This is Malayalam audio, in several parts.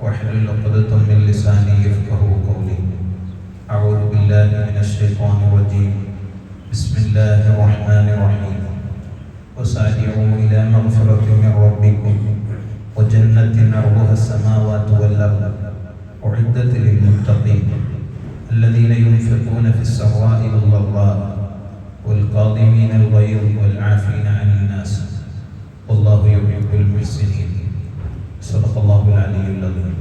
واحلل عقدة من لساني يفقهوا قولي. أعوذ بالله من الشيطان الرجيم. بسم الله الرحمن الرحيم. وسارعوا إلى مغفرة من ربكم وجنة عرضها السماوات والأرض أعدت للمتقين الذين ينفقون في السراء والضراء والكاظمين الغيظ والعافين عن الناس والله يحب المحسنين. സദഖല്ലാഹുൽ അലിയ്യുൽ അദീം.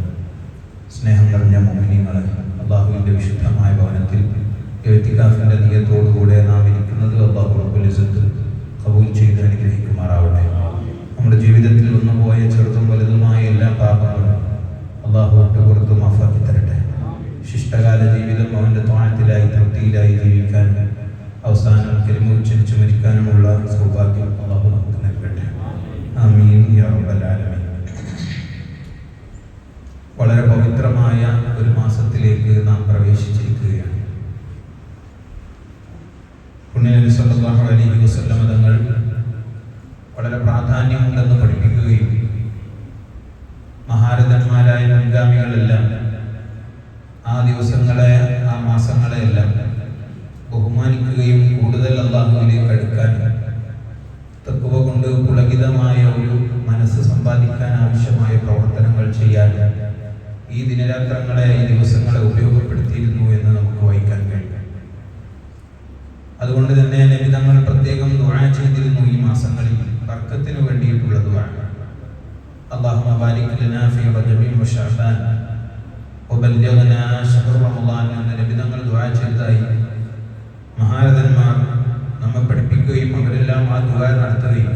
സ്നേഹം നിറഞ്ഞ മുഅ്മിനീങ്ങളെ, അല്ലാഹുവിൻ്റെ വിശുദ്ധമായ ഭവനത്തിൽ ഇഅ്തികാഫിൻ്റെ നിയ്യത്തോടുകൂടെ നാം ഇരിക്കുന്നത് അല്ലാഹു റബ്ബുൽ ഇസ്സത്ത് ഖബൂൽ ചെയ്ത് അനുഗ്രഹിക്കുമാറാവട്ടെ. നമ്മുടെ ജീവിതത്തിൽ വന്നുപോയ ചെറുതും വലുതുമായ എല്ലാ പാപങ്ങളും അല്ലാഹു പുറത്ത് മാഫാക്കി തരട്ടെ. ശിഷ്ടകാല ജീവിതം അവൻ്റെ ത്വാഅത്തിലായി തൃപ്തിയിലായി ജീവിക്കാൻ, അവസാനം കലിമ ഉച്ചരിച്ച് മരിക്കാനുമുള്ള സൗഭാഗ്യം അല്ലാഹു നമുക്ക് നൽകട്ടെ. ആമീൻ യാ റബ്ബൽ ആലമീൻ. വളരെ പവിത്രമായ ഒരു മാസത്തിലേക്ക് നാം പ്രവേശിച്ചിരിക്കുകയാണ്. പുണ്യനബി സല്ലല്ലാഹു അലൈഹി വസല്ലം തങ്ങൾ വളരെ പ്രാധാന്യമുണ്ടെന്ന് പഠിപ്പിക്കുകയും മഹാരഥന്മാരായ മുൻഗാമികളെല്ലാം ആ ദിവസങ്ങളെ, ആ മാസങ്ങളെ എല്ലാം ബഹുമാനിക്കുകയും കൂടുതൽ അല്ലാഹുവിലേക്ക് അടുക്കാനും തഖ്വ കൊണ്ട് പുളകിതമായ ഒരു മനസ്സ് സമ്പാദിക്കാൻ ആവശ്യമായ പ്രവർത്തനങ്ങൾ ചെയ്യാൻ ഈ ദിനരാത്രങ്ങളെ, ഈ ദിവസങ്ങളെ ഉപയോഗപ്പെടുത്തിയിരുന്നു എന്ന് നമുക്ക് വായിക്കാൻ കഴിയും. അതുകൊണ്ട് തന്നെ നബി തങ്ങൾ പ്രത്യേകം ദുആ ചെയ്തിരുന്നു ഈ മാസങ്ങളിൽ ബർക്കത്തിന് വേണ്ടിയിട്ടുള്ള ദുആ. അല്ലാഹുമ്മ ബാരിക് ലനാ ഫീ റജബിൻ വ ശഅബാൻ വബല്ലിഗ്നാ ശഹ്റ റമളാൻ എന്ന നബി തങ്ങൾ ദുആ ചെയ്തതായി മഹാരഥന്മാർ നമ്മെ പഠിപ്പിക്കുകയും അവരെല്ലാം ആ ദുആ നടത്തുകയും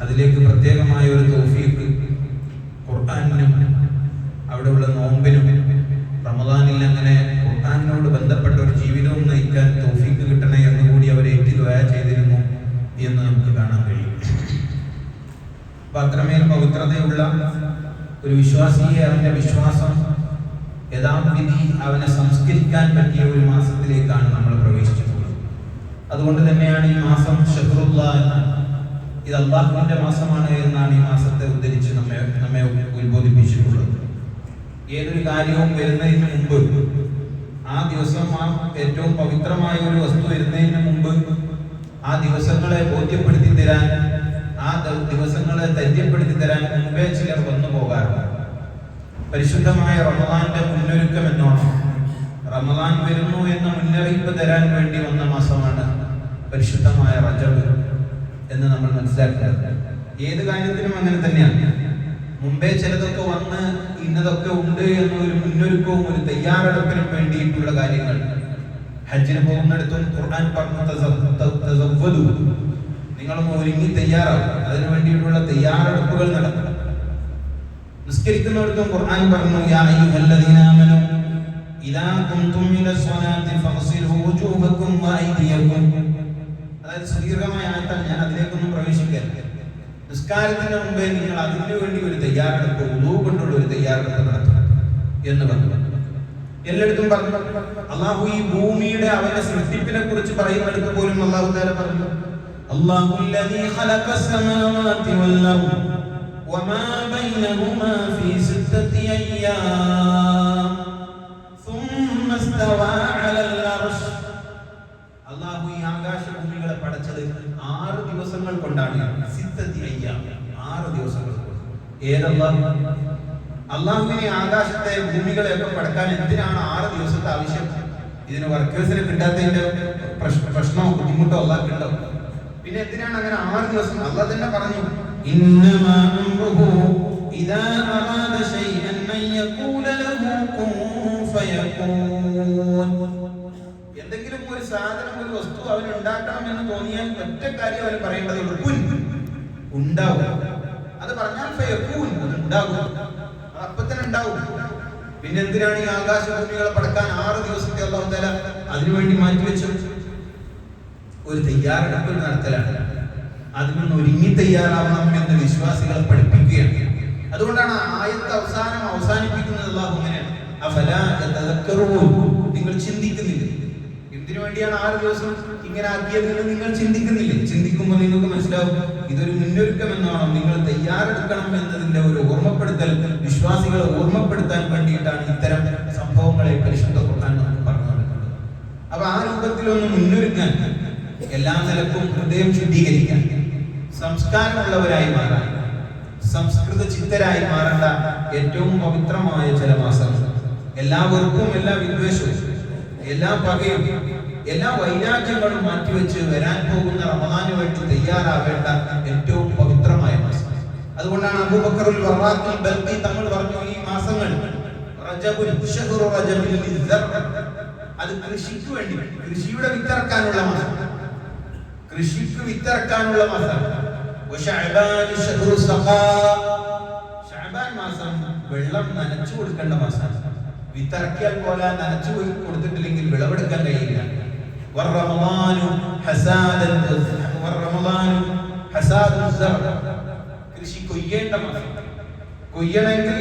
അതിലേക്ക് പ്രത്യേകമായ ഒരു തൗഫീഖ് ഖുർആനിനും അവിടെയുള്ള നോമ്പിനും റമളാനിൽ അങ്ങനെ ഖുർആനിനോട് ബന്ധപ്പെട്ട ഒരു ജീവിതവും നയിക്കാൻ തൗഫീഖ് കിട്ടണേ എന്നുകൂടി അവർ ഏറ്റി ദുആ ചെയ്തിരുന്നു എന്ന് നമുക്ക് കാണാൻ കഴിയും. അപ്പൊ അത്രമേൽ പവിത്രതയുള്ള ഒരു വിശ്വാസിയെ അവന്റെ വിശ്വാസം യഥാവിധി അവനെ സംസ്കരിക്കാൻ പറ്റിയ ഒരു മാസത്തിലേക്കാണ് നമ്മൾ പ്രവേശിച്ചിട്ടുള്ളത്. അതുകൊണ്ട് തന്നെയാണ് ഈ മാസം ഷഹ്റുല്ലാഹ് എന്നാണ്, ഇത് അല്ലാഹുവിന്റെ മാസമാണ് എന്നാണ് ഈ മാസത്തെ ഉദ്ധരിച്ച് നമ്മെ ഉത്ബോധിപ്പിച്ചിട്ടുള്ളത്. ഏതൊരു കാര്യവും വരുന്നതിന് മുമ്പ്, ആ ദിവസം ആ ഏറ്റവും പവിത്രമായ ഒരു വസ്തു വരുന്നതിന് മുമ്പ് ആ ദിവസങ്ങളെ ബോധ്യപ്പെടുത്തി തരാൻ, ആ ദിവസങ്ങളെ ധൈര്യപ്പെടുത്തി തരാൻ മുമ്പേ ചിലർ വന്നു പോകാറുണ്ട്. പരിശുദ്ധമായ റമളാന്റെ മുന്നൊരുക്കം എന്നോണം റമളാൻ വരുന്നു എന്ന മുന്നറിയിപ്പ് തരാൻ വേണ്ടി വന്ന മാസമാണ് പരിശുദ്ധമായ റജബ് എന്ന് നമ്മൾ മനസ്സിലാക്കുന്നത്. ഏത് കാര്യത്തിനും അങ്ങനെ തന്നെയാണ്. മുമ്പേ ചിലതൊക്കെ വന്ന് ഇന്നതൊക്കെ ഉണ്ട് എന്നൊരു മുന്നൊരുക്കവും ഒരു തയ്യാറെടുപ്പിനും വേണ്ടിയിട്ടുള്ള കാര്യങ്ങൾ. ഹജ്ജിന് പോകുന്നിടത്തും ഖുർആൻ പറഞ്ഞു നിങ്ങളൊന്ന് ഒരുങ്ങി തയ്യാറാവും, അതിനു വേണ്ടിയിട്ടുള്ള തയ്യാറെടുപ്പുകൾ നടത്തണം. നിസ്കരിക്കുന്നിടത്തും ഖുർആൻ പറഞ്ഞു യാ അയ്യുഹല്ലദീന ആമനൂ ഇദാ കുൻതും ഇലസ്സലാത്തി ഫഗ്സിലൂ വജൂഹക്കും വഅയ്ദിയക്കും. അതായത് സുദീർഘമായ ആയത്താണ്, ഞാൻ അതിലേക്കൊന്നും പ്രവേശിക്കില്ല. നിസ്കാരത്തിന് മുമ്പേ നിങ്ങൾ അതിനു വേണ്ടി ഒരു തയ്യാറെടുപ്പ്, ഉളൂ കൊണ്ടുള്ള ഒരു തയ്യാറെടുപ്പ് നടത്തണം എന്ന് പറഞ്ഞു. എല്ലായിടത്തും പറഞ്ഞു. അല്ലാഹു ഈ ഭൂമിയുടെ അവന്റെ സൃഷ്ടിപ്പിനെ കുറിച്ച് പറയുന്നിടത്ത് പോലും അല്ലാഹു തആല പറഞ്ഞു അല്ലാഹുല്ലദീ ഖലഖസ് സമാവാതി വൽ അർദ് വമാ ബൈനഹുമാ ഫീ സിത്തത്തി അയ്യാം സുമ്മ ഇസ്തവാ അലൽ അർശ്. അല്ലാഹു ഈ ആകാശഭൂമികളെ പടച്ചത് 6 ദിവസങ്ങൾ കൊണ്ടാണ്. സിത്തത്തി അയ്യാം, 6 ദിവസങ്ങൾ. ഏതല്ലാഹു? അല്ലാഹുവിനെ ആകാശത്തെ ഭൂമികളെയൊക്കെ പടക്കാൻ എന്തിനാണ് 6 ദിവസത്തെ ആവശ്യം? ഇതിന് വർക്കേഴ്സിന് കിട്ടാത്തതിന്റെ പ്രശ്നമോ ബുദ്ധിമുട്ടോ അല്ലാഹുണ്ടോ? പിന്നെ എന്തിനാണ് അങ്ങനെ 6 ദിവസം? അല്ലാഹു തന്നെ പറഞ്ഞു ഇന്നമാ അംറുഹു ഇദാ അറാദ ശൈഅൻ അൻ യഖൂല ലഹു കുൻ ഫയകൂൻ. എന്തെങ്കിലും ഒരു സാധനം, ഒരു വസ്തു അവൻ ഉണ്ടാക്കണം എന്ന് തോന്നിയാൽ ഒറ്റ കാര്യം അവൻ പറയേണ്ടതുള്ളൂ, കുൻ, ഉണ്ടാവും. അത് പറഞ്ഞാൽ ഫയകൂൻ, ഉണ്ടാകും, അപ്പൊ തന്നെ ഉണ്ടാവും. പിന്നെ എന്തിനാണ് ഈ ആകാശഭൂമികളെ പടക്കാൻ 6 ദിവസത്തെ അല്ലാഹു തആല അതിനുവേണ്ടി മാറ്റിവെച്ചത്? ഒരു തയ്യാറെടുപ്പ് നടത്തലാണ്. അതിനൊന്ന് ഒരുങ്ങി തയ്യാറാവണം എന്ന് വിശ്വാസികളെ പഠിപ്പിക്കുകയാണ്. അതുകൊണ്ടാണ് ആയത്ത് അവസാനിപ്പിക്കുന്നത് അല്ലാഹു ഇങ്ങനെയാണ്, അഫലാ യതദക്കറൂൻ. നിങ്ങൾ ചിന്തിക്കുന്നില്ല എന്തിനു വേണ്ടിയാണ് 6 ദിവസം ഇങ്ങനെ ആക്കിയതെന്ന് നിങ്ങൾ ചിന്തിക്കുന്നില്ലേ? ചിന്തിക്കുമ്പോൾ നിങ്ങൾക്ക് മനസ്സിലാവും ഇതൊരു മുന്നൊരുക്കം എന്നോണം നിങ്ങൾ തയ്യാറെടുക്കണം എന്നതിന്റെ ഒരു ഓർമ്മപ്പെടുത്തൽ, വിശ്വാസികളെ ഓർമ്മപ്പെടുത്താൻ വേണ്ടിയിട്ടാണ് ഇത്തരം സംഭവങ്ങളെ പരിശുദ്ധ ഖുർആൻ നമുക്ക് പറഞ്ഞു തന്നിട്ടുള്ളത്. അപ്പൊ ആ രൂപത്തിലൊന്ന് മുന്നൊരുക്കാൻ, എല്ലാ നിലക്കും ഹൃദയം ശുദ്ധീകരിക്കാൻ, സംസ്കാരമുള്ളവരായി മാറാൻ, സംസ്കൃത ചിത്തരായി മാറേണ്ട ഏറ്റവും പവിത്രമായ ചില മാസങ്ങൾ. എല്ലാ വെറുപ്പും, എല്ലാ വിദ്വേഷവും, എല്ലാ പകയും, എല്ലാ വൈരാഗ്യങ്ങളും മാറ്റിവെച്ച് വരാൻ പോകുന്ന റമദാന് വേണ്ടി തയ്യാറാവേണ്ട ഏറ്റവും പവിത്രമായ മാസം. അതുകൊണ്ടാണ് അബൂബക്കറുൽ വറാഖി ബൽഖി തങ്ങൾ പറഞ്ഞു, ഈ മാസങ്ങൾ അത് കൃഷിക്ക് വേണ്ടി, കൃഷിയുടെ വിത്തിറക്കാനുള്ള മാസം, കൃഷിക്ക് വിത്തിറക്കാനുള്ള മാസം. ശഅബാൻ മാസം വെള്ളം നനച്ചു കൊടുക്കേണ്ട മാസം. വിത്തിറക്കിയാൽ പോലെ നനച്ചു കൊടുത്തിട്ടില്ലെങ്കിൽ വിളവെടുക്കാൻ കഴിയില്ല. കൃഷി കൊയ്യേണ്ട മാസം. കൊയ്യണമെങ്കിൽ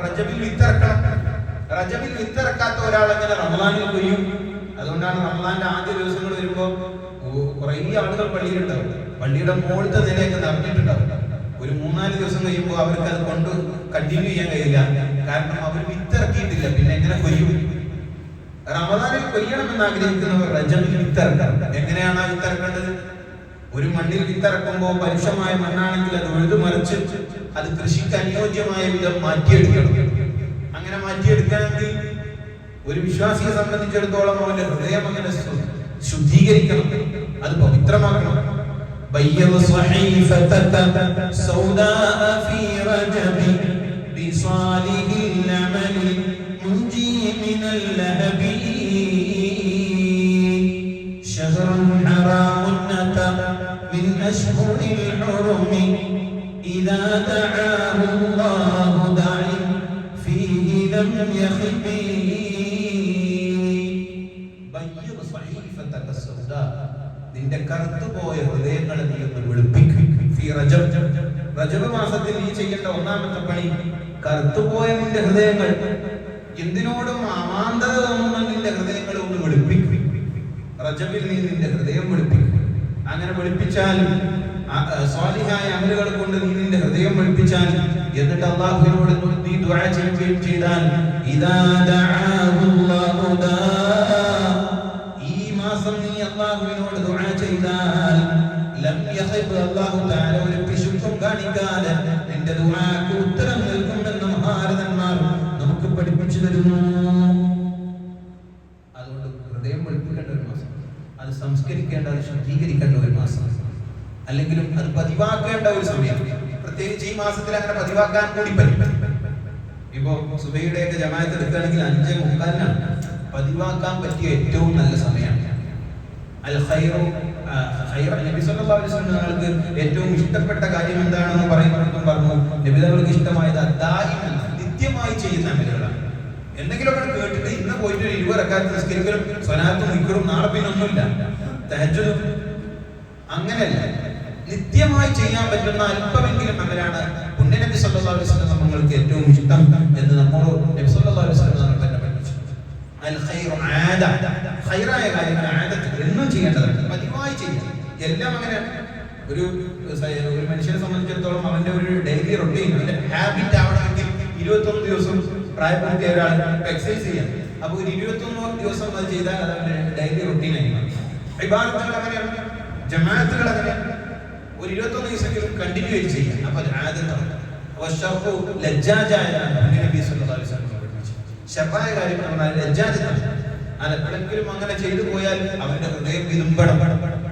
റജബിൽ വിത്തിറക്കണം. റജബിൽ വിത്തിറക്കാത്ത ഒരാൾ എങ്ങനെ റമദാനിൽ കൊയ്യും? അതുകൊണ്ടാണ് റമദാന്റെ ആദ്യ ദിവസങ്ങൾ വരുമ്പോ കുറെ ആളുകൾ പള്ളിയിലുണ്ടാവും. പള്ളിയുടെ മുകളിലത്തെ നിലയൊക്കെ നിറഞ്ഞിട്ടുണ്ടാവും. ഒരു 3-4 ദിവസം കഴിയുമ്പോൾ അവർക്ക് അത് കൊണ്ട് കണ്ടിന്യൂ ചെയ്യാൻ കഴിയില്ല. കാരണം അവർ വിത്തിറക്കിയിട്ടില്ല. പിന്നെ എങ്ങനെ കൊയ്യും? റമദാനിൽ കൊയ്യണമെന്ന് ആഗ്രഹിക്കുന്നവർ റജബിൽ വിത്തിറക്കണം. എങ്ങനെയാണ് ആ വിത്തിറക്കേണ്ടത്? ഒരു മണ്ണിൽ വിത്തിറക്കുമ്പോൾ പരുഷമായ മണ്ണാണെങ്കിൽ അത് ഉഴുതുമറിച്ച് അത് കൃഷിക്ക് അനുയോജ്യമായ വിധം മാറ്റിയെടുക്കണം. അങ്ങനെ മാറ്റിയെടുക്കണമെങ്കിൽ ഒരു വിശ്വാസിയെ സംബന്ധിച്ചിടത്തോളം അവന്റെ ഹൃദയം അങ്ങനെ ശുദ്ധീകരിക്കണം, അത് പവിത്രമാക്കണം. بيض صحيفتك سوداء في رجب بصالح العمل منجي من اللهب شهر حرام أتى من أشهر الحرم إذا دعاه الله داع فيه لم يخب بيض صحيفتك السوداء നിന്റെ കറുത്തുപോയ ഹൃദയങ്ങളെ നീ ഒന്ന് വെളുപ്പിക്കും. റജബ് മാസത്തിൽ നീ ചെയ്യേണ്ട ഒന്നാമത്തെ പണി കറുത്തുപോയ നിന്റെ ഹൃദയങ്ങൾ, എന്തിനോടും അമാന്തത തോന്നുന്ന നിന്റെ ഹൃദയങ്ങളെ ഒന്ന് വെളുപ്പിക്കും. റജബിൽ നീ നിന്റെ ഹൃദയം വെളുപ്പിക്കും. അങ്ങനെ വെളുപ്പിച്ചാൽ, സ്വാലിഹായ അമലുകൾ കൊണ്ട് നീ നിന്റെ ഹൃദയം വെളുപ്പിച്ചാൽ, എന്നിട്ട് അല്ലാഹുവിനോട് നീ ദുആ ചെയ്യുകയും ചെയ്താൽ, ഇദാ ദഅാഹുല്ലാഹു ദാ, ഈ മാസം നീ അല്ലാഹുവിനോട് ദുആ ചെയ്താൽ, ലം യഖിബ്, അല്ലാഹു തആല ഒരു പിശുക്കും കാണിക്കാതെ നിന്റെ ദുആക്ക് ഉത്തരം നൽകുമെന്ന് മഹാരഥന്മാർ നമുക്ക് പഠിപ്പിച്ചു തരുന്നു. അതുകൊണ്ട് ഹൃദയം വെളുപ്പിക്കേണ്ട ഒരു മാസം, അത് സംസ്കരിക്കേണ്ട, അത് ശുദ്ധീകരിക്കേണ്ട ഒരു മാസം, അല്ലെങ്കിലും അത് പതിവാക്കേണ്ട ഒരു സമയം. പ്രത്യേകിച്ച് ഈ മാസത്തിൽ അങ്ങനെ പതിവാക്കാൻ കൂടി പറ്റും. ഇപ്പോ സുബഹിയുടെയൊക്കെ ജമാഅത്ത് എടുക്കുകയാണെങ്കിൽ 5:45 പതിവാക്കാൻ പറ്റിയ ഏറ്റവും നല്ല സമയമാണ്. അൽ ഖൈറു നബി സല്ലല്ലാഹു അലൈഹി വസല്ലം തങ്ങൾക്ക് ഏറ്റവും ഇഷ്ടപ്പെട്ട കാര്യം എന്താണെന്ന് പറയുമ്പോഴേക്കും പറഞ്ഞു, നബി തങ്ങൾക്ക് ഇഷ്ടമായത് ദായിമൻ, നിത്യമായി ചെയ്യുന്ന അമലുകളാണ്. എന്തെങ്കിലുമൊക്കെ കേട്ടിട്ട് ഇന്ന് പോയിട്ട് 20 റക്അത്ത് നിസ്കരിക്കലും സ്വലാത്തും ദിക്റും നാളെ പിന്നെ ഒന്നുമില്ല, തഹജ്ജുദും അങ്ങനെയല്ല. നിത്യമായി ചെയ്യാൻ പറ്റുന്ന അല്പമെങ്കിലും അമലാണ് പുണ്യനബി സല്ലല്ലാഹു അലൈഹി വസല്ലം തങ്ങൾക്ക് ഏറ്റവും ഇഷ്ടം എന്ന് നമ്മോട് നബി സല്ലല്ലാഹു അലൈഹി വസല്ലം തങ്ങൾ തന്നെ പഠിപ്പിച്ചു. അൽ ഖൈറു ആദ, ഖൈറായ കാര്യങ്ങൾ ആദത്ത് എന്നും ചെയ്യേണ്ടതാണ്, പതിവായി ചെയ്യണം. എല്ലാം അങ്ങനെ ഒരു മനുഷ്യനെ സംബന്ധിച്ചിടത്തോളം അവന്റെ ഒരു ഡെയിലി റൊട്ടീൻ, അവന്റെ ഹാബിറ്റ് ആവണമെങ്കിൽ 21 ദിവസം പ്രായപൂർത്തിയായ ഒരാൾ എക്സസൈസ് ചെയ്യാം. അപ്പൊ ഒരു 21 ദിവസം അത് ചെയ്താൽ അത് അവന്റെ ഡെയിലി റൊട്ടീനായി മാറും. ഇബാദത്തുകൾ അങ്ങനെയാണ്, ജമാഅത്തുകൾ അങ്ങനെയാണ്. ഒരു 21 ദിവസമെങ്കിലും കണ്ടിന്യൂ ചെയ്യാം. അപ്പൊ ആദത്താണ്. ശർറായ കാര്യം എപ്പോഴെങ്കിലും അങ്ങനെ ചെയ്തു പോയാൽ അവന്റെ ഹൃദയം വിതുമ്പണം,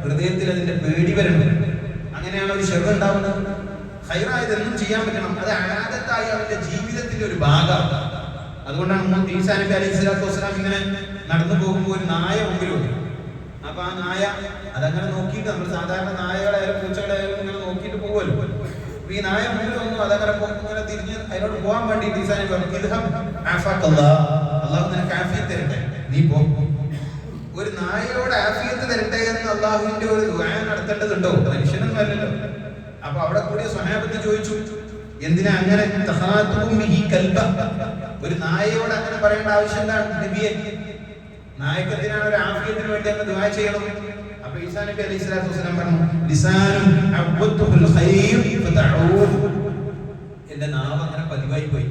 ഹൃദയത്തിൽ അതിന്റെ പേടി വരണം. അങ്ങനെയാണ് ഒരു ഷെർ ഉണ്ടാവുന്നത്. ഖൈറായതെന്നും ചെയ്യാൻ പറ്റണം, അത് ആദത്തായി അവന്റെ ജീവിതത്തിന്റെ ഒരു ഭാഗമാണ്. അതുകൊണ്ടാണ് ഈസാ നബി അലൈഹി സ്വലാത്തു വസ്സലാം ഇങ്ങനെ നടന്നു പോകുമ്പോൾ ഒരു നായ മുമ്പിലുണ്ട്. അപ്പൊ ആ നായ അതങ്ങനെ നോക്കിയിട്ട്, നമ്മൾ സാധാരണ നായകളായാലും പൂച്ചകളായാലും ഇങ്ങനെ നോക്കിയിട്ട് പോകുമല്ലോ. ഈ നായ മുന്നിൽ വന്നു, അതങ്ങനെ ഇങ്ങനെ തിരിഞ്ഞ് അതിനോട് പോകാൻ വേണ്ടിയിട്ട് ഈസാ നബി പറഞ്ഞു, അള്ളാഹു നിനക്ക് ആഫിയത്ത് തരട്ടെ, നീ പോ. ഒരു നായയോട് ആഫിയത്ത് തരട്ടെ എന്ന് അള്ളാഹുവിന്റെ ഒരു ദുആ നടത്തേണ്ടതുണ്ടോ? മനുഷ്യനൊന്നും അല്ലല്ലോ. അപ്പൊ അവിടെ കൂടിയ സ്വഹാബത്ത് ചോദിച്ചു, എന്തിനാ അങ്ങനെ ഒരു നായയോട് അങ്ങനെ പറയേണ്ട ആവശ്യം എന്താണ് നബിയെ? നായക്കെന്തിനാണ് ഒരു ആഫിയത്തിന് വേണ്ടി അങ്ങ് ദുആ ചെയ്യണം? അപ്പൊ ഈസാ നബി അലൈഹി സ്വലാത്തു വസ്സലാം പറഞ്ഞു, ലിസാനും അബ്വത്തുൽ ഖൈർ ഫതഊദ്, എന്റെ നാവ് അങ്ങനെ പതിവായി പോയി.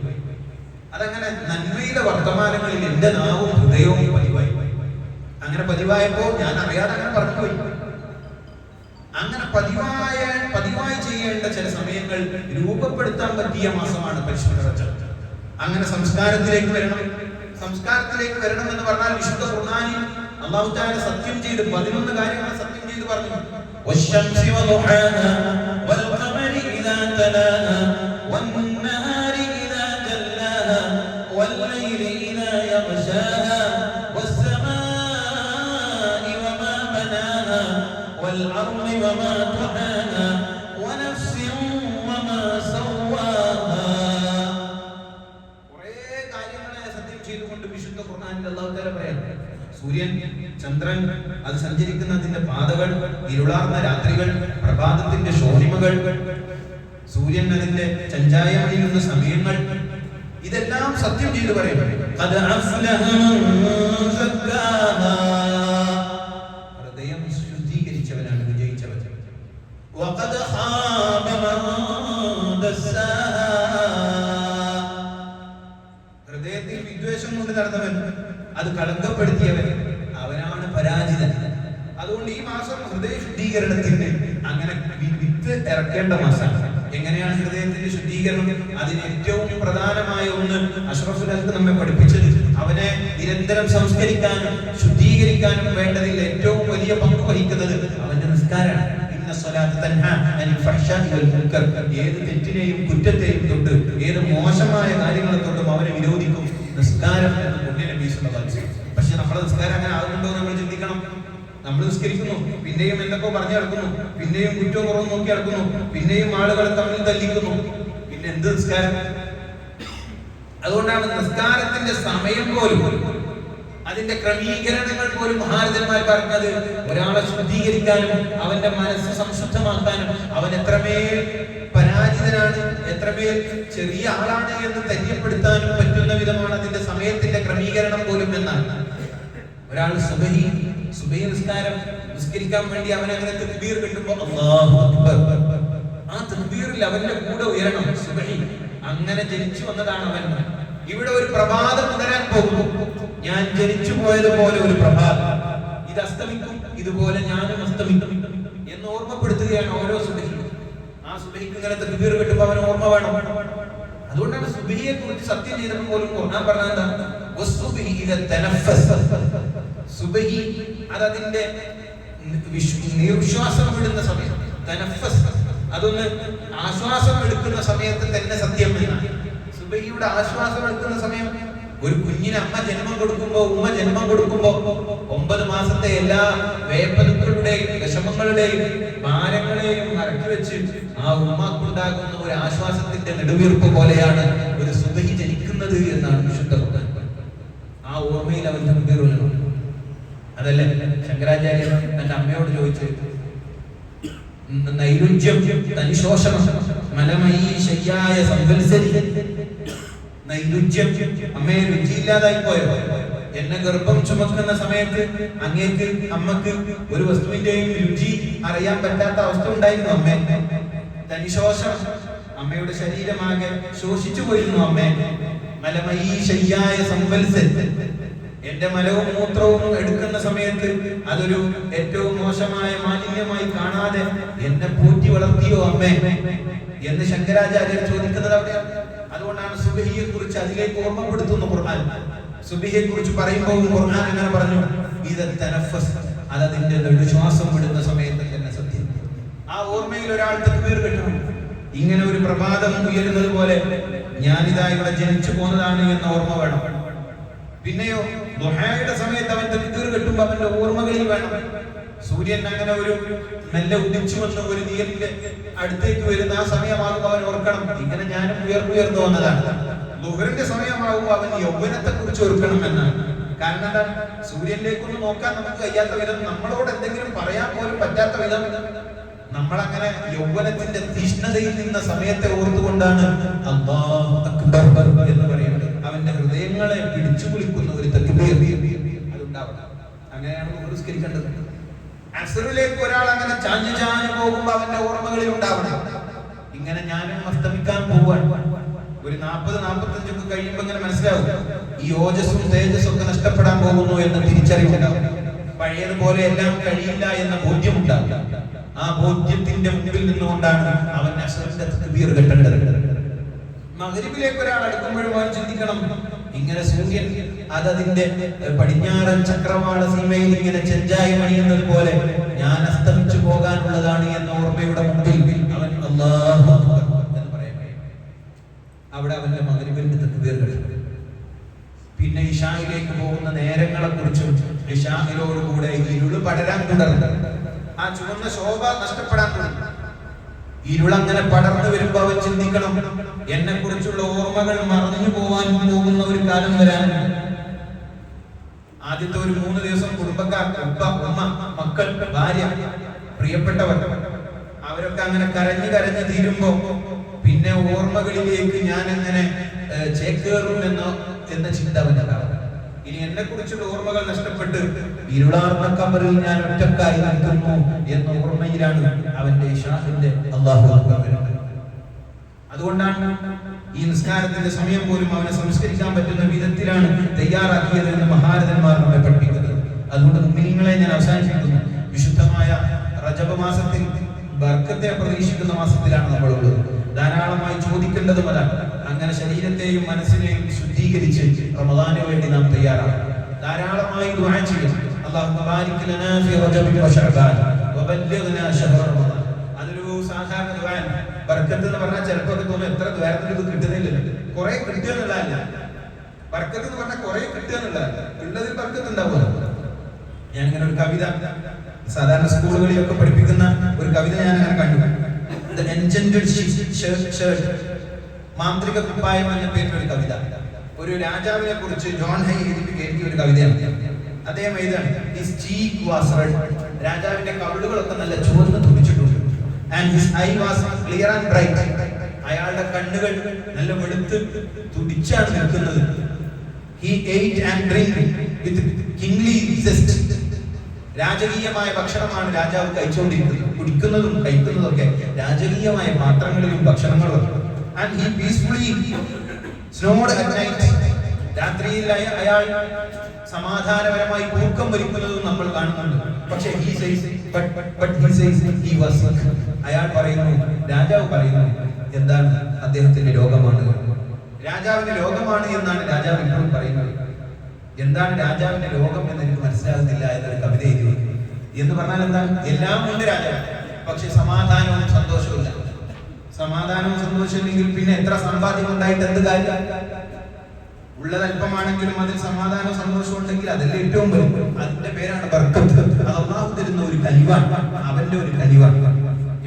അതങ്ങനെ നന്മയുടെ വർത്തമാനങ്ങളിൽ എന്റെ നാവും ഹൃദയവും പതിവായി. അങ്ങനെ പതിവായപ്പോ ഞാൻ അറിയാതെ അങ്ങനെ പറഞ്ഞുപോയി. അങ്ങനെ പതിവായി ചെയ്യേണ്ട ചില സമയങ്ങൾ രൂപപ്പെടുത്താൻ പറ്റിയ മാസമാണ് പരിശുദ്ധ റജബ്. അങ്ങനെ സംസ്കാരത്തിലേക്ക് വരണം എന്ന് പറഞ്ഞാൽ വിശുദ്ധ ഖുർആനിൽ അല്ലാഹു തആല സത്യം ചെയ്ത് 11 കാര്യങ്ങൾ സത്യം ചെയ്ത് പറഞ്ഞു. വശംസി വദുഹാഹാ വൽ ഖമരി ഇദാ തലാഹാ വന്നഹാരി ഇദാ ജല്ലാഹാ വൽ ലൈലി ഇദാ യഗ്ശാഹാ വസ്സമാഇ വമാ ബനാഹാ വൽ അർളി വമാ തഹാഹാ വനഫ്സിൻ വമാ സവ്വാഹാ. കുറേ കാര്യങ്ങളെ സത്യം ചെയ്തുകൊണ്ട് വിശുദ്ധ ഖുർആനിൽ അല്ലാഹു തആല പറയുന്നു. സൂര്യൻ, ചന്ദ്രൻ, അത് സഞ്ചരിക്കുന്നതിന്റെ പാതകൾ, ഇരുളാർന്ന രാത്രികൾ, പ്രഭാതത്തിന്റെ ശോണിമകൾ, സൂര്യൻ അതിന്റെ ചഞ്ചായമണിയുന്ന സമയങ്ങൾ, ഇതെല്ലാം സത്യം ചെയ്തു പറയുന്നു. ഹൃദയം ശുദ്ധീകരിച്ചവനാണ് വിജയിച്ചവൻ. ഹൃദയത്തിൽ വിദ്വേഷം കൊണ്ട് നടന്നവൻ, അത് കളങ്കപ്പെടുത്തിയവൻ, അവനാണ് പരാജിതൻ. അതുകൊണ്ട് ഈ മാസം ഹൃദയ ശുദ്ധീകരണത്തിന് അങ്ങനെ വിത്ത് ഇറക്കേണ്ട മാസമാണ്. എങ്ങനെയാണ് ഹൃദയത്തിന്റെ ശുദ്ധീകരണം? അതിന് ഏറ്റവും പ്രധാനമായ ഒന്ന് അഷ്റഫുൽ ഖൽഖ് നമ്മെ പഠിപ്പിച്ചത്, അവനെ നിരന്തരം സംസ്കരിക്കാനും ശുദ്ധീകരിക്കാനും വേണ്ടതിൽ ഏറ്റവും വലിയ പങ്ക് വഹിക്കുന്നത് അവന്റെ നിസ്കാരമാണ്. ഏത് തെറ്റിനെയും കുറ്റത്തെയും തൊട്ട്, ഏത് മോശമായ കാര്യങ്ങളെ തൊട്ടും അവനെ വിരോധിക്കും നിസ്കാരം എന്ന് പുണ്യ നബി സല്ലല്ലാഹു അലൈഹി വസല്ലം. പക്ഷെ നമ്മുടെ നിസ്കാരം അങ്ങനെ ആകുന്നുണ്ടോ നമ്മൾ ചിന്തിക്കണം. നമ്മൾ നിസ്കരിക്കുന്നു, പിന്നെയും എന്തൊക്കെ പറഞ്ഞു നടക്കുന്നു, പിന്നെയും കുറ്റവും കുറവും നോക്കി നടക്കുന്നു, പിന്നെയും ആളുകളെ തമ്മിൽ തല്ലിക്കുന്നു. പിന്നെ എന്ത് നിസ്കാരം? അതുകൊണ്ടാണ് നിസ്കാരത്തിന്റെ സമയം പോലും, അതിന്റെ ക്രമീകരണങ്ങൾ പോലും മഹാരഥന്മാർ പറഞ്ഞത് ഒരാളെ ശുദ്ധീകരിക്കാനും അവന്റെ മനസ്സ് സംശുദ്ധമാക്കാനും അവൻ എത്രമേൽ പരാജിതനാണ്, എത്രമേൽ ചെറിയ ആളാണ് എന്ന് തെര്യപ്പെടുത്താനും പറ്റുന്ന വിധമാണ് അതിന്റെ സമയത്തിന്റെ ക്രമീകരണം പോലും എന്നാണ്. ഒരാൾ സുബഹി നിസ്കാരം നിസ്കരിക്കാൻ വേണ്ടി അവൻ അങ്ങനെ തക്ബീർ കിട്ടുമ്പോൾ അല്ലാഹു അക്ബർ, ആ തക്ബീറിൽ അവന്റെ കൂടെ ഉയരണം. സുബഹി അങ്ങനെ ജനിച്ചു വന്നതാണ് അവൻ. ഇവിടെ ഒരു പ്രഭാതം ഉണരാൻ പോകുന്നു. ഞാൻ ജനിച്ചു പോയതുപോലെ ഒരു പ്രഭാതം, ഇത് അസ്തമിക്കും, ഇതുപോലെ ഞാനും അസ്തമിക്കും എന്ന് ഓർമ്മപ്പെടുത്തുകയാണ് ഓരോ സുബഹിയും. ആ സുബഹിക്ക് ഇങ്ങനെ തക്ബീർ കിട്ടുമ്പോൾ അവന് ഓർമ്മ വേണം. അതുകൊണ്ടാണ് സുബഹിയെ കുറിച്ച് സത്യം ചെയ്തപ്പോൾ പോലും ഖുർആൻ പറഞ്ഞത് സുബഹി അതതിന്റെ നിർശ്വാസം വിടുന്ന സമയം, തനഫസ്, അതൊന്ന് ആശ്വാസം എടുക്കുന്ന സമയത്ത് തന്നെ സത്യം എന്നാണ്. സുബഹിയുടെ ആശ്വാസം എടുക്കുന്ന സമയം, ഒരു കുഞ്ഞിന് ഉമ്മ ജന്മം കൊടുക്കുമ്പോ 9 മാസത്തെ എല്ലാ വേദനകളുടെയും വിഷമങ്ങളുടെയും ഭാരങ്ങളെയും ഇറക്കി വെച്ച് ആ ഉമ്മക്കുണ്ടാകുന്ന ഒരു ആശ്വാസത്തിന്റെ നെടുവീർപ്പ് പോലെയാണ് ഒരു സുബഹി ജനിക്കുന്നത് എന്നാണ് വിശുദ്ധ ഖുർആൻ. ആ ഓർമ്മയിൽ അവൻ തക്ബീറുകൾ. അതല്ലേ ശങ്കരാചാര്യൻ തന്റെ അമ്മയോട് ചോദിച്ചു, നൈരുജ്യം തനിശോഷണം മലമയീ ശയ്യായ സംവത്സരി. നൈരുജ്യം, അമ്മയെ രുചിയില്ലാതായി പോയോ? എന്നെ ഗർഭം ചുമക്കുന്ന സമയത്ത് അങ്ങേക്ക് അമ്മക്ക് ഒരു വസ്തുവിന്റെയും രുചി അറിയാൻ പറ്റാത്ത അവസ്ഥ ഉണ്ടായിരുന്നു അമ്മേ. തനിശോഷം, അമ്മയുടെ ശരീരമാകെ ശോഷിച്ചു പോയിരുന്നു അമ്മേ. മലമയീ ശയ്യായ സംവത്സരി, എന്റെ മലവും മൂത്രവും എടുക്കുന്ന സമയത്ത് അതൊരു ഏറ്റവും മോശമായ മാലിന്യമായി കാണാതെ എന്നെ പൂറ്റി വളർത്തിയോ അമ്മേ എന്ന് ശങ്കരാചാര്യർ ചോദിക്കുന്നത് അവിടെയാണ്. അതുകൊണ്ടാണ് സുബഹിയെ കുറിച്ച് അതിലേക്ക് ഓർമ്മപ്പെടുത്തുന്നു ഖുർആൻ. സുബഹിയെ കുറിച്ച് പറയുമ്പോൾ ഖുർആൻ അങ്ങനെ പറഞ്ഞു, അതതിന്റെ നെടുശ്വാസം വിടുന്ന സമയത്ത് തന്നെ സത്യം. ആ ഓർമ്മയിൽ ഒരാൾ തക്ബീർ കിട്ടണം. ഇങ്ങനെ ഒരു പ്രഭാതം ഉയരുന്നത് പോലെ ഞാനിതാ ഇവിടെ ജനിച്ചു പോകുന്നതാണ് എന്ന ഓർമ്മ വേണം. പിന്നെയോ ദുഹായുടെ സമയത്ത് അവൻ തക്ബീർ കെട്ടുമ്പോൾ അവന്റെ ഓർമ്മകളിൽ വേണം. സൂര്യൻ അങ്ങനെ ഒരു മെല്ലെ ഉദിച്ചു വന്ന ഒരു നീരിന്റെ അടുത്തേക്ക് വരുന്ന ആ സമയമാകുമ്പോൾ അവൻ ഓർക്കണം, ഇങ്ങനെ ഞാനും ഉയർന്നു വന്നതാണ്. ദുഹറിന്റെ സമയമാകുമ്പോൾ അവൻ യൗവനത്തെ കുറിച്ച് ഓർക്കണം എന്നാണ്. കാരണം എന്താണ്? സൂര്യനിലേക്കൊന്ന് നോക്കാൻ നമുക്ക് കഴിയാത്ത വിധം, നമ്മളോട് എന്തെങ്കിലും പറയാൻ പോലും പറ്റാത്ത വിധം നമ്മളങ്ങനെ യൗവനത്തിന്റെ തീഷ്ണതയിൽ നിന്ന സമയത്തെ ഓർത്തുകൊണ്ടാണ് അല്ലാഹു അക്ബർ എന്ന് പറയുന്നത്. അവന്റെ ഹൃദയങ്ങളെ പിടിച്ചു കുലിക്കുന്ന ഒരു തക്ബീർ അതുണ്ടാവണം. അങ്ങനെയാണ് നിസ്കരിക്കേണ്ടത്. അസ്റിലേക്ക് ഒരാൾ അങ്ങനെ ചാഞ്ഞു ചാഞ്ഞു പോകുമ്പോ അവന്റെ ഓർമ്മകളിൽ ഉണ്ടാവണം, ഇങ്ങനെ ഞാനും അസ്തമിക്കാൻ പോവാൻ. ഒരു 40-45 ഒക്കെ കഴിയുമ്പോ ഇങ്ങനെ മനസ്സിലാവും ഈ ഓജസ്സും തേജസ്സും ഒക്കെ നഷ്ടപ്പെടാൻ പോകുന്നു എന്ന തിരിച്ചറിവുണ്ടാവും. പഴയതുപോലെ എല്ലാം കഴിയില്ല എന്ന ബോധ്യമുണ്ടാവും. ആ ബോധ്യത്തിന്റെ മുമ്പിൽ നിന്നുകൊണ്ടാണ് അവൻ അസ്റിന്റെ തക്ബീർ കെട്ടേണ്ടത്. മഗ്രിബിലേക്ക് ഒരാൾ അടുക്കുമ്പോഴും അവൻ ചിന്തിക്കണം, ഇങ്ങനെ സൂര്യൻ അതതിന്റെ പടിഞ്ഞാറൻ ചക്രവാള സീമയിൽ ഇങ്ങനെ ചെഞ്ചായി മണിയുന്നത് പോലെ ഞാൻ അസ്തമിച്ചു പോകാനുള്ളതാണ് എന്ന ഓർമ്മയുടെ മുമ്പിൽ അവൻ അല്ലാഹു അക്ബർ എന്ന് പറയാൻ കഴിയും. അവിടെ അവന്റെ മഗ്രിബിന്റെ തക്ബീർ കെട്ടും. പിന്നെ ഇശായിലേക്ക് പോകുന്ന നേരങ്ങളെ കുറിച്ചും ഇശായിലോടുകൂടെ ഇരുള് പടരാൻ തുടർന്ന് ആ ചുവന്ന ശോഭ നഷ്ടപ്പെടാൻ തുടങ്ങി. ഇരുളങ്ങനെ പടർന്നു വരുമ്പോ അവൻ ചിന്തിക്കണം, എന്നെ കുറിച്ചുള്ള ഓർമ്മകൾ മറഞ്ഞു പോവാൻ പോകുന്ന ഒരു കാലം വരാനുണ്ട്. ആദ്യത്തെ ഒരു 3 ദിവസം കുടുംബക്കാർ, ഉപ്പ, ഉമ്മ, മക്കൾ, ഭാര്യ, പ്രിയപ്പെട്ടവർ അവരൊക്കെ അങ്ങനെ കരഞ്ഞു കരഞ്ഞു തീരുമ്പോ പിന്നെ ഓർമ്മകളിലേക്ക് ഞാൻ എങ്ങനെ ചേക്കേറും എന്ന ചിന്ത അവനുണ്ടാവും. ഇനി എന്നെ കുറിച്ചുള്ള ഓർമ്മകൾ നഷ്ടപ്പെട്ട് ഇരുളാർന്ന കബറിൽ ഞാൻ ഒറ്റക്കായി നിൽക്കുന്നു എന്ന ഓർമ്മയിലാണ് അവന്റെ ഇശാഇന്റെ അല്ലാഹു അക്ബർ വരുന്നത്. അതുകൊണ്ടാണ് ഈ നിസ്കാരത്തിന്റെ സമയം പോലും അവനെ സംസ്കരിക്കാൻ പറ്റുന്ന വിധത്തിലാണ് തയ്യാറാക്കിയത് എന്ന് മഹാരഥന്മാർ നമ്മെ പഠിപ്പിക്കുന്നത്. അതുകൊണ്ട് മുഅ്മിനീങ്ങളെ ഞാൻ അവസാനിപ്പിക്കുന്നു, വിശുദ്ധമായ റജബ് മാസത്തിൽ ബർക്കത്തെ പ്രതീക്ഷിക്കുന്ന മാസത്തിലാണ് നമ്മളുള്ളത്. ധാരാളമായി ചോദിക്കേണ്ടതും അതാണ്. അങ്ങനെ ശരീരത്തെയും മനസ്സിനെയും ശുദ്ധീകരിച്ച് റമദാനു വേണ്ടി നാം തയ്യാറാണ്. ധാരാളമായി ദുആ ചെയ്യണം. അല്ലാഹുമ്മ ബാരിക് ലനാ ഫീ റജബിൻ വ ശഅബാൻ വബല്ലിഗ്നാ ശഹ്റ റമദാൻ. അതൊരു സാധാരണ ദുആ. ബർക്കത്ത് എന്ന് പറഞ്ഞാൽ ചിലപ്പോൾ തോന്നും എത്ര ദ്വാരത്തിൽ ഇത് കിട്ടുന്നില്ലല്ലോ, കുറെ കിട്ടുക എന്നുള്ളതല്ല. ബർക്കത്ത് എന്ന് പറഞ്ഞാൽ കുറെ കിട്ടുക എന്നുള്ളതല്ല, ഉള്ളതിൽ ബർക്കത്ത് ഉണ്ടാവുമല്ലോ. ഞാനിങ്ങനെ ഒരു കവിത സാധാരണ സ്കൂളുകളിലൊക്കെ പഠിപ്പിക്കുന്ന ഒരു കവിത ഞാൻ അങ്ങനെ കണ്ടു. The Enchanted Shirt, മാന്ത്രിക കുപ്പായം എന്ന പേരിൽ ഒരു കവിത. ഒരു രാജാവിനെ കുറിച്ച് ജോൺ ഹൈ എഴുതിയ ഒരു കവിതയാണ്. അദ്ദേഹം എഴുതാണ്, His cheek was red. രാജാവിന്റെ കവിളുകളൊക്കെ നല്ല ചുവന്ന് തുടിച്ചിട്ടുണ്ട്. And his eye was clear and bright. അയാളുടെ കണ്ണുകൾ നല്ല വെളുത്ത് തുടിച്ചാണ് നിൽക്കുന്നത്. He ate and drank with kingly zest. രാജകീയമായ ഭക്ഷണമാണ് രാജാവ് കഴിച്ചുകൊണ്ടിരിക്കുന്നത്. കുടിക്കുന്നതും കഴിക്കുന്നതും ഒക്കെ രാജകീയമായ പാത്രങ്ങളിലും ഭക്ഷണങ്ങളും. And he peacefully snored at night. രാത്രിയിൽ അയാൾ സമാധാനപരമായി കൂർക്കം വലിക്കുന്നതും നമ്മൾ കാണുന്നുണ്ട്. പക്ഷേ he says he was sick. അയാൾ പറയുന്നു, രാജാവ് പറയുന്നു, എന്താണ് അദ്ദേഹത്തിന്റെ രോഗമാണ്. രാജാവിന്റെ രോഗമാണ് എന്നാണ് രാജാവ് ഇപ്പോഴും പറയുന്നത്. എന്താണ് രാജാവിന്റെ രോഗം എന്ന് എനിക്ക് മനസ്സിലാകുന്നില്ല എന്നൊരു കവിത എഴുതി. എന്ന് പറഞ്ഞാൽ എന്താ, എല്ലാം ഉണ്ട് രാജാവ്, പക്ഷെ സമാധാനവും സന്തോഷവും ഇല്ല. സമാധാനവും സന്തോഷമില്ലെങ്കിൽ പിന്നെ എത്ര സമ്പാദ്യം ഉണ്ടായിട്ട് എന്ത് കാര്യം? ഉള്ളത് അല്പമാണെങ്കിലും അതിൽ സമാധാനവും സന്തോഷവും ഉണ്ടെങ്കിൽ അതല്ലേ ഏറ്റവും വരും. അതിന്റെ പേരാണ് ബർക്കത്ത്. അത് അല്ലാഹു തരുന്ന ഒരു കനിവാണ്, അവന്റെ ഒരു കനിവാണ്.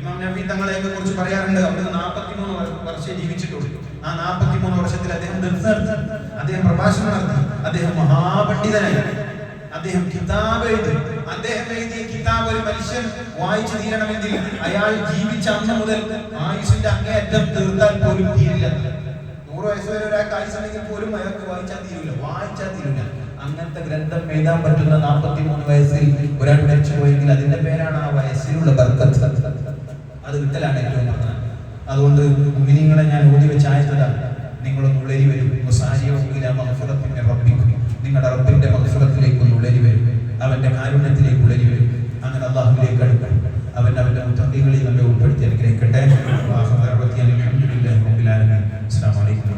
ഇമാം നബി തങ്ങളെയൊക്കെ കുറിച്ച് പറയാറുണ്ട്, അവിടുന്ന് 43 വർഷം ജീവിച്ചിട്ടുള്ളൂ. ആ 43 വർഷത്തിൽ അദ്ദേഹം പ്രഭാഷണം നടത്തി, അദ്ദേഹം മഹാപണ്ഡിതനായി, അദ്ദേഹം കിതാബ് എഴുതി. അദ്ദേഹം എഴുതിയ കിതാബ് ഒരു മനുഷ്യൻ വായിച്ചു തീരണമെങ്കിൽ അയാൾ ജീവിച്ച അന്ന് മുതൽ ആയുഷിന്റെ അങ്ങേയറ്റം തീർത്താൽ പോലും തീരില്ല. 100 വയസ്സ് വരെ ഒരാൾക്ക് ആയുസുണ്ടെങ്കിൽ പോലും അയാൾക്ക് വായിച്ചാൽ തീരില്ല. അങ്ങനത്തെ ഗ്രന്ഥം എഴുതാൻ പറ്റുന്ന 43 വയസ്സിൽ ഒരാൾ മരിച്ചു പോയെങ്കിൽ അതിന്റെ പേരാണ് ആ വയസ്സിലുള്ള ബർക്കത്ത്. അത് കിട്ടലാണ് ഏറ്റവും പ്രധാനം. അതുകൊണ്ട് മുഅ്മിനീങ്ങളെ ഞാൻ ഓതി വെച്ച ആയതാണ്, നിങ്ങളൊന്ന് ഉളരി വരും. നിങ്ങളുടെ റബ്ബിന്റെ മഗ്ഫിറത്തിലേക്ക് ഒന്ന് ഉളരി വരും, അവന്റെ കാരുണ്യത്തിലേക്ക് ഉളരി വരും. അങ്ങനെ അല്ലാഹുവിലേക്ക് അടുക്കും. അവന്റെ മുത്തഖീകളിൽ നമ്മെ ഉൾപ്പെടുത്തി അനുഗ്രഹിക്കട്ടെ. അസ്സലാമു അലൈക്കും.